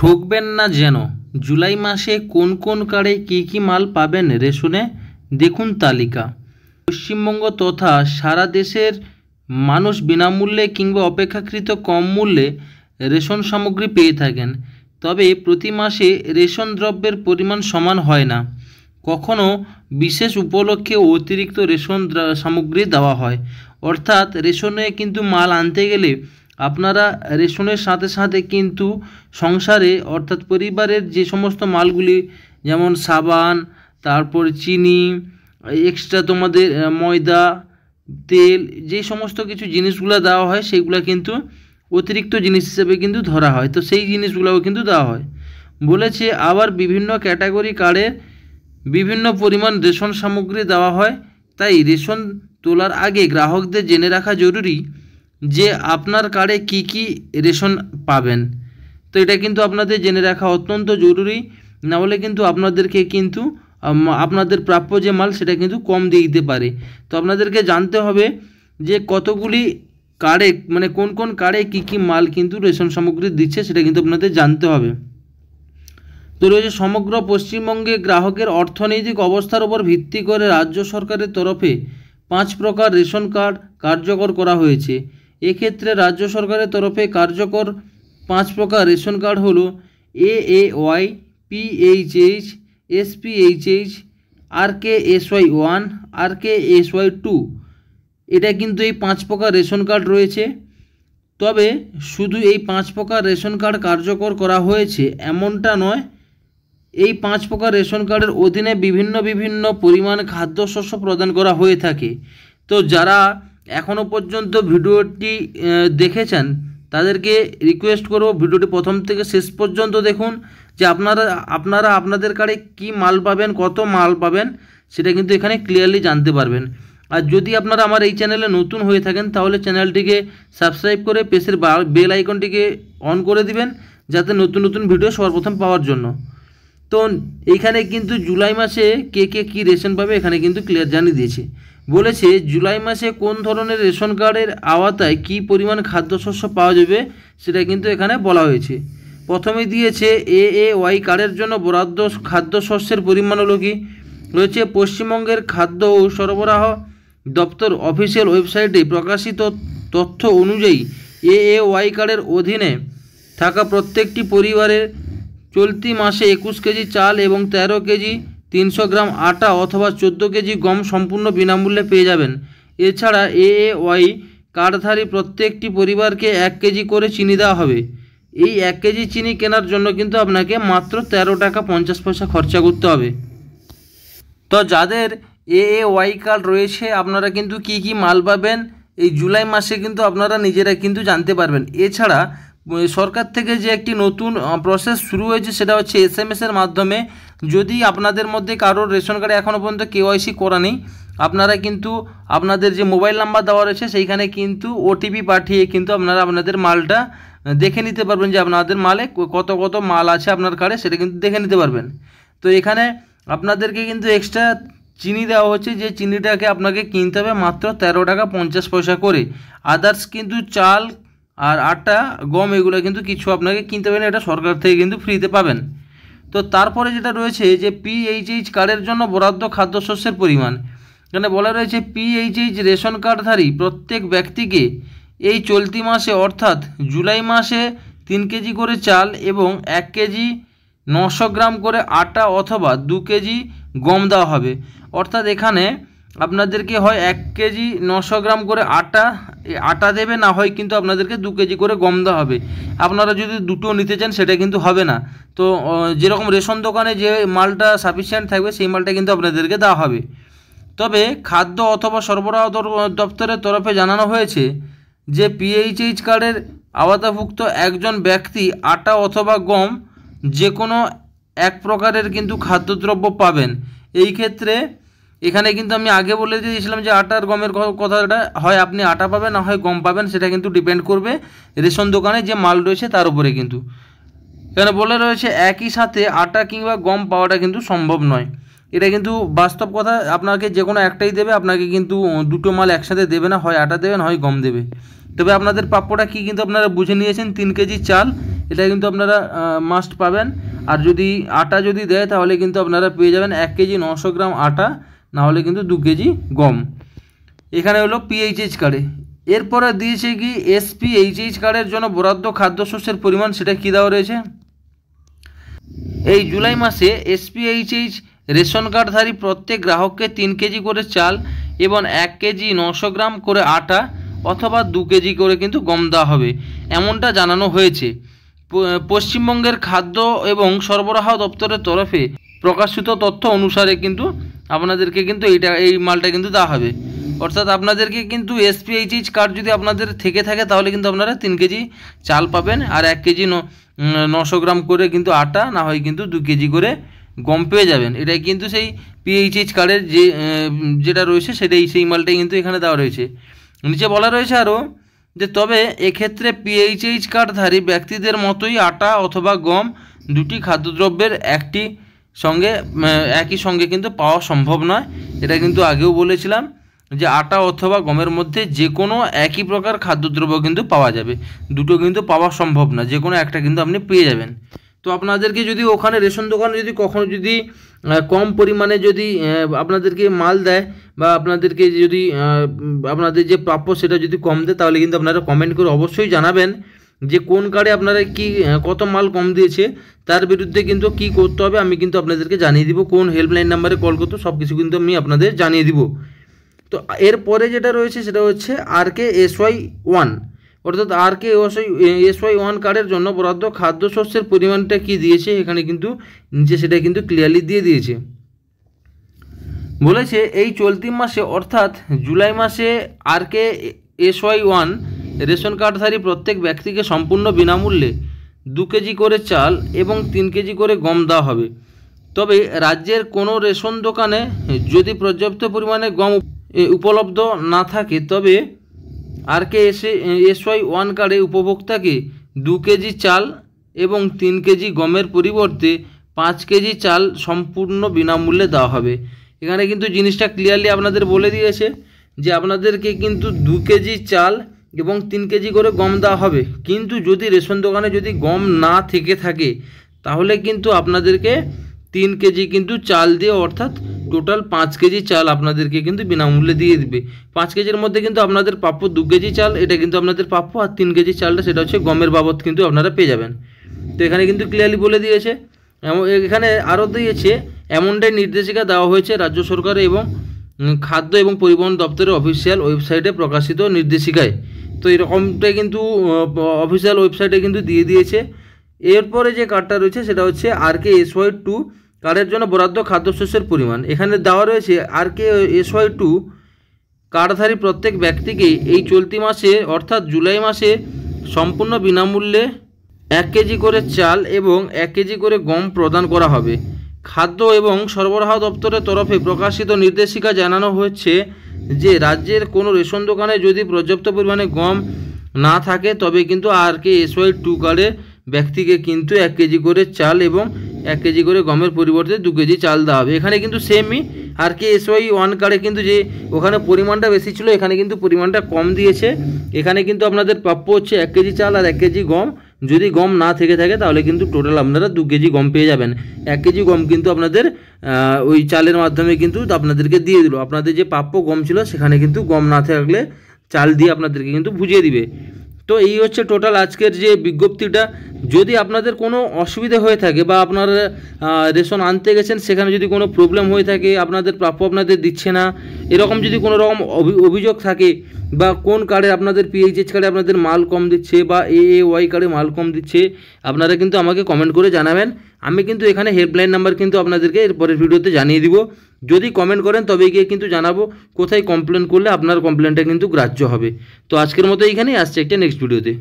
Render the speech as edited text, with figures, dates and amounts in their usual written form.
ঠকবেন না যেন। জুলাই মাসে কোন কোন কার্ডে কী কী মাল পাবেন রেশনে, দেখুন তালিকা। পশ্চিমবঙ্গ তথা সারা দেশের মানুষ বিনামূল্যে কিংবা অপেক্ষাকৃত কম মূল্যে রেশন সামগ্রী পেয়ে থাকেন। তবে প্রতি মাসে রেশন দ্রব্যের পরিমাণ সমান হয় না। কখনো বিশেষ উপলক্ষে অতিরিক্ত রেশন সামগ্রী দেওয়া হয়। অর্থাৎ রেশনে কিন্তু মাল আনতে গেলে আপনারা রেশনের সাথে সাথে কিন্তু সংসারে অর্থাৎ পরিবারের যে সমস্ত মালগুলি যেমন সাবান, তারপর চিনি, এক্সট্রা তোমাদের ময়দা, তেল, যে সমস্ত কিছু জিনিসগুলো দেওয়া হয় সেইগুলো কিন্তু অতিরিক্ত জিনিস হিসেবে কিন্তু ধরা হয়। তো সেই জিনিসগুলোও কিন্তু দেওয়া হয়। বলেছে আবার বিভিন্ন ক্যাটাগরি কার্ডে বিভিন্ন পরিমাণ রেশন সামগ্রী দেওয়া হয়। তাই রেশন তোলার আগে গ্রাহকদের জেনে রাখা জরুরি যে আপনার কার্ডে কি কি রেশন পাবেন। তো এটা কিন্তু আপনাদের জেনে রাখা অত্যন্ত জরুরি, না হলে কিন্তু আপনাদেরকে কিন্তু আপনাদের প্রাপ্য যে মাল সেটা কিন্তু কম দিয়ে দিতে পারে। তো আপনাদেরকে জানতে হবে যে কতগুলি কার্ডে মানে কোন কোন কার্ডে কী কী মাল কিন্তু রেশন সামগ্রী দিচ্ছে সেটা কিন্তু আপনাদের জানতে হবে। তো রয়েছে সমগ্র পশ্চিমবঙ্গে গ্রাহকের অর্থনৈতিক অবস্থার উপর ভিত্তি করে রাজ্য সরকারের তরফে 5 প্রকার রেশন কার্ড কার্যকর করা হয়েছে। এক্ষেত্রে রাজ্য সরকারের তরফে কার্যকর 5 প্রকার রেশন কার্ড হলো AAY, PHH, SPHH, RKSY 1, RKSY 2। এটা কিন্তু এই 5 প্রকার রেশন কার্ড রয়েছে। তবে শুধু এই 5 প্রকার রেশন কার্ড কার্যকর করা হয়েছে এমনটা নয়, এই 5 প্রকার রেশন কার্ডের অধীনে বিভিন্ন বিভিন্ন পরিমাণ খাদ্যশস্য প্রদান করা হয়ে থাকে। তো যারা এখনও পর্যন্ত ভিডিওটি দেখেছেন তাদেরকে রিকোয়েস্ট করব ভিডিওটি প্রথম থেকে শেষ পর্যন্ত দেখুন, যে আপনারা আপনাদের কার্ডে কী মাল পাবেন, কত মাল পাবেন সেটা কিন্তু এখানে ক্লিয়ারলি জানতে পারবেন। আর যদি আপনারা আমার এই চ্যানেলে নতুন হয়ে থাকেন তাহলে চ্যানেলটিকে সাবস্ক্রাইব করে পেছনের বেল আইকনটিকে অন করে দিবেন, যাতে নতুন নতুন ভিডিও সবার প্রথম পাওয়ার জন্য। তো এইখানে কিন্তু জুলাই মাসে কে কে কী রেশন পাবে এখানে কিন্তু ক্লিয়ার জানিয়ে দিয়েছে। বলেছে জুলাই মাসে কোন ধরনের রেশন কার্ডের আওতায় কী পরিমাণ খাদ্যশস্য পাওয়া যাবে সেটা কিন্তু এখানে বলা হয়েছে। প্রথমে দিয়েছে AAY কার্ডের জন্য বরাদ্দ খাদ্যশস্যের পরিমাণ হলো কি, রয়েছে পশ্চিমবঙ্গের খাদ্য ও সরবরাহ দপ্তর অফিসিয়াল ওয়েবসাইটে প্রকাশিত তথ্য অনুযায়ী AAY কার্ডের অধীনে থাকা প্রত্যেকটি পরিবারের চলতি মাসে 21 কেজি চাল এবং 13 কেজি 300 গ্রাম আটা অথবা 14 কেজি গম সম্পূর্ণ বিনামূল্যে পেয়ে যাবেন। এছাড়া AAY কার্ডধারী প্রত্যেকটি পরিবারকে 1 কেজি করে চিনি দেওয়া হবে। এই 1 কেজি চিনি কেনার জন্য কিন্তু আপনাকে মাত্র 13 টাকা 50 পয়সা খরচা করতে হবে। তো যাদের AAY কার্ড রয়েছে আপনারা কিন্তু কি কি মাল পাবেন এই জুলাই মাসে কিন্তু আপনারা নিজেরা কিন্তু জানতে পারবেন। এছাড়া সরকার থেকে যে একটি নতুন প্রসেস শুরু হয়েছে সেটা হচ্ছে SMS এর মাধ্যমে। যদি আপনাদের মধ্যে কারোর রেশন কার্ডে এখনও পর্যন্ত KYC করা নেই, আপনারা কিন্তু আপনাদের যে মোবাইল নাম্বার দেওয়া রয়েছে সেইখানে কিন্তু OTP পাঠিয়ে কিন্তু আপনারা আপনাদের মালটা দেখে নিতে পারবেন, যে আপনাদের মালে কত কত মাল আছে আপনার কার্ডে সেটা কিন্তু দেখে নিতে পারবেন। তো এখানে আপনাদেরকে কিন্তু এক্সট্রা চিনি দেওয়া হচ্ছে, যে চিনিটাকে আপনাকে কিনতে হবে মাত্র 13 টাকা 50 পয়সা করে। আদার্স কিন্তু চাল আর আটা, গম এগুলো কিন্তু কিছু আপনাকে কিনতে হবে না, এটা সরকার থেকে কিন্তু ফ্রিতে পাবেন। তো তারপরে যেটা রয়েছে যে PHH কার্ডের জন্য বরাদ্দ খাদ্যশস্যের পরিমাণ, এখানে বলা রয়েছে PHH রেশন কার্ডধারী প্রত্যেক ব্যক্তিকে এই চলতি মাসে অর্থাৎ জুলাই মাসে 3 কেজি করে চাল এবং 1 কেজি 900 গ্রাম করে আটা অথবা 2 কেজি গম দেওয়া হবে। অর্থাৎ এখানে আপনাদেরকে হয় 1 কেজি 900 গ্রাম করে আটা দেবে, না হয় কিন্তু আপনাদেরকে 2 কেজি করে গম দেওয়া হবে। আপনারা যদি দুটো নিতে চান সেটা কিন্তু হবে না। তো যেরকম রেশন দোকানে যে মালটা সাফিসিয়েন্ট থাকবে সেই মালটা কিন্তু আপনাদেরকে দেওয়া হবে। তবে খাদ্য অথবা সরবরাহ দপ্তরের তরফে জানানো হয়েছে যে PHH কার্ডের আওতাভুক্ত একজন ব্যক্তি আটা অথবা গম যে কোনো এক প্রকারের কিন্তু খাদ্যদ্রব্য পাবেন। এই ক্ষেত্রে এখানে কিন্তু আমি আগে বলে দিয়েছিলাম যে আটা আর গমের কথাটা, হয় আপনি আটা পাবেন না হয় গম পাবেন, সেটা কিন্তু ডিপেন্ড করবে রেশন দোকানে যে মাল রয়েছে তার উপরে। কিন্তু এখানে বলে রয়েছে একই সাথে আটা কিংবা গম পাওয়াটা কিন্তু সম্ভব নয়। এটা কিন্তু বাস্তব কথা, আপনাকে যে কোনো একটাই দেবে, আপনাকে কিন্তু দুটো মাল একসাথে দেবে না, হয় আটা দেবে না হয় গম দেবে। তবে আপনাদের প্রাপ্যটা কী কিন্তু আপনারা বুঝে নিয়েছেন, 3 কেজি চাল এটা কিন্তু আপনারা মাস্ট পাবেন। আর যদি আটা যদি দেয় তাহলে কিন্তু আপনারা পেয়ে যাবেন 1 কেজি 900 গ্রাম আটা, না হলে কিন্তু 2 কেজি গম। এখানে হলো পিএইচএইচ কার্ডে। এরপরে দিয়েছে কি এসপিএইচএইচ কার্ডের জন্য বরাদ্দ খাদ্যশস্যের পরিমাণ, সেটা কী দেওয়া রয়েছে। এই জুলাই মাসে এসপিএইচএইচ রেশন কার্ডধারী প্রত্যেক গ্রাহককে 3 কেজি করে চাল এবং 1 কেজি 900 গ্রাম করে আটা অথবা 2 কেজি করে কিন্তু গম দেওয়া হবে, এমনটা জানানো হয়েছে। পশ্চিমবঙ্গের খাদ্য এবং সরবরাহ দপ্তরের তরফে প্রকাশিত তথ্য অনুসারে কিন্তু আপনাদেরকে কিন্তু এই মালটা কিন্তু দেওয়া হবে। অর্থাৎ আপনাদেরকে কিন্তু এসপিএইচএইচ কার্ড যদি আপনাদের থেকে থাকে তাহলে কিন্তু আপনারা 3 কেজি চাল পাবেন আর 1 কেজি 900 গ্রাম করে কিন্তু আটা, না হয় কিন্তু 2 কেজি করে গম পেয়ে যাবেন। এটাই কিন্তু সেই পিএইচএইচ কার্ডের যেটা রয়েছে সেটাই, সেই মালটাই কিন্তু এখানে দেওয়া রয়েছে। নিচে বলা রয়েছে আরও যে তবে এক্ষেত্রে পিএইচএইচ কার্ডধারী ব্যক্তিদের মতোই আটা অথবা গম দুটি খাদ্যদ্রব্যের একই সঙ্গে কিন্তু পাওয়া সম্ভব নয়। এটা কিন্তু আগেও বলেছিলাম যে আটা অথবা গমের মধ্যে যে কোনো একই প্রকার খাদ্যদ্রব্য কিন্তু পাওয়া যাবে, দুটো কিন্তু পাওয়া সম্ভব না, যে কোনো একটা কিন্তু আপনি পেয়ে যাবেন। তো আপনাদেরকে যদি ওখানে রেশন দোকানে যদি কখনো যদি কম পরিমাণে যদি আপনাদেরকে মাল দেয় বা আপনাদেরকে যদি আপনাদের যে প্রাপ্য সেটা যদি কম দেয়, তাহলে কিন্তু আপনারা কমেন্ট করে অবশ্যই জানাবেন যে কোন কার্ডে আপনারা কি কত মাল কম দিয়েছে, তার বিরুদ্ধে কিন্তু কি করতে হবে আমি কিন্তু আপনাদেরকে জানিয়ে দিব, কোন হেল্পলাইন নাম্বারে কল করতে, সব কিছু কিন্তু আমি আপনাদের জানিয়ে দিব। তো এরপরে যেটা রয়েছে সেটা হচ্ছে RKSY1, অর্থাৎ RKSY1 কার্ডের জন্য বরাদ্দ খাদ্যশস্যের পরিমাণটা কি দিয়েছে, এখানে কিন্তু নিচে সেটা কিন্তু ক্লিয়ারলি দিয়ে দিয়েছে। বলেছে এই চলতি মাসে অর্থাৎ জুলাই মাসে RKSY1 রেশন কার্ডধারী প্রত্যেক ব্যক্তিকে সম্পূর্ণ বিনামূল্যে 2 কেজি করে চাল এবং 3 কেজি করে গম দেওয়া হবে। তবে রাজ্যের কোনো রেশন দোকানে যদি পর্যাপ্ত পরিমাণে গম উপলব্ধ না থাকে তবে RKSY1 কার্ডে উপভোক্তাকে 2 কেজি চাল এবং 3 কেজি গমের পরিবর্তে 5 কেজি চাল সম্পূর্ণ বিনামূল্যে দেওয়া হবে। এখানে কিন্তু জিনিসটা ক্লিয়ারলি আপনাদের বলে দিয়েছে যে আপনাদেরকে কিন্তু 2 কেজি চাল এবং 3 কেজি করে গম দেওয়া হবে, কিন্তু যদি রেশন দোকানে যদি গম না থেকে থাকে তাহলে কিন্তু আপনাদেরকে 3 কেজি কিন্তু চাল দিয়ে, অর্থাৎ টোটাল 5 কেজি চাল আপনাদেরকে কিন্তু বিনামূল্যে দিয়ে দিবে। 5 কেজির মধ্যে কিন্তু আপনাদের প্রাপ্য 2 কেজি চাল, এটা কিন্তু আপনাদের প্রাপ্য, আর 3 কেজি চালটা সেটা হচ্ছে গমের বাবদ কিন্তু আপনারা পেয়ে যাবেন। তো এখানে কিন্তু ক্লিয়ারলি বলে দিয়েছে। এখানে আরও দিয়েছে এমনটাই নির্দেশিকা দেওয়া হয়েছে রাজ্য সরকার এবং খাদ্য এবং পরিবহন দপ্তরের অফিসিয়াল ওয়েবসাইটে প্রকাশিত নির্দেশিকায়। তো এরকমটাই কিন্তু অফিসিয়াল ওয়েবসাইটে কিন্তু দিয়ে দিয়েছে। এরপরে যে কার্ডটা রয়েছে সেটা হচ্ছে RKSY2 কার্ডের জন্য বরাদ্দ খাদ্যশস্যের পরিমাণ। এখানে দেওয়া রয়েছে RKSY2 কার্ডধারী প্রত্যেক ব্যক্তিকে এই চলতি মাসে অর্থাৎ জুলাই মাসে সম্পূর্ণ বিনামূল্যে 1 কেজি করে চাল এবং 1 কেজি করে গম প্রদান করা হবে। খাদ্য এবং সরবরাহ দপ্তরের তরফে প্রকাশিত নির্দেশিকা জানানো হচ্ছে যে রাজ্যের কোনো রেশন দোকানে যদি পর্যাপ্ত পরিমাণে গম না থাকে তবে কিন্তু RKSY2 কার্ডের ব্যক্তিকে কিন্তু 1 কেজি করে চাল এবং 1 কেজি করে গমের পরিবর্তে 2 কেজি চাল দেওয়া হবে। এখানে কিন্তু সেমই RKSY1 কার্ডে কিন্তু যে ওখানে পরিমাণটা বেশি ছিল, এখানে কিন্তু পরিমাণটা কম দিয়েছে। এখানে কিন্তু আপনাদের প্রাপ্য হচ্ছে 1 কেজি চাল আর 1 কেজি গম, যদি গম না থেকে থাকে তাহলে কিন্তু টোটাল আপনারা 2 কেজি গম পেয়ে যাবেন। 1 কেজি গম কিন্তু আপনাদের ওই চালের মাধ্যমে কিন্তু আপনাদেরকে দিয়ে দিল, আপনাদের যে প্রাপ্য গম ছিল সেখানে কিন্তু গম না থাকলে চাল দিয়ে আপনাদেরকে কিন্তু বুঝিয়ে দিবে। তো এই হচ্ছে টোটাল আজকের যে বিজ্ঞপ্তিটা। যদি আপনাদের কোনো অসুবিধা হয়ে থাকে বা আপনারা রেশন আনতে গেছেন সেখানে যদি কোনো প্রবলেম হয়ে থাকে, আপনাদের প্রাপ্য আপনাদের দিচ্ছে না, এরকম যদি কোনো রকম অভিযোগ থাকে বা কোন কার্ডে আপনাদের পিএইচএইচ কার্ডে আপনাদের মাল কম দিচ্ছে বা AAY কার্ডে মাল কম দিচ্ছে, আপনারা কিন্তু আমাকে কমেন্ট করে জানাবেন। আমি কিন্তু এখানে হেল্পলাইন নাম্বার কিন্তু আপনাদেরকে এরপরের ভিডিওতে জানিয়ে দিব। যদি কমেন্ট করেন তবে গিয়ে কিন্তু জানাবো কোথায় কমপ্লেন করলে আপনার কমপ্লেনটা কিন্তু গ্রাহ্য হবে। তো আজকের মতো এইখানেই, আসছে একটা নেক্সট ভিডিওতে।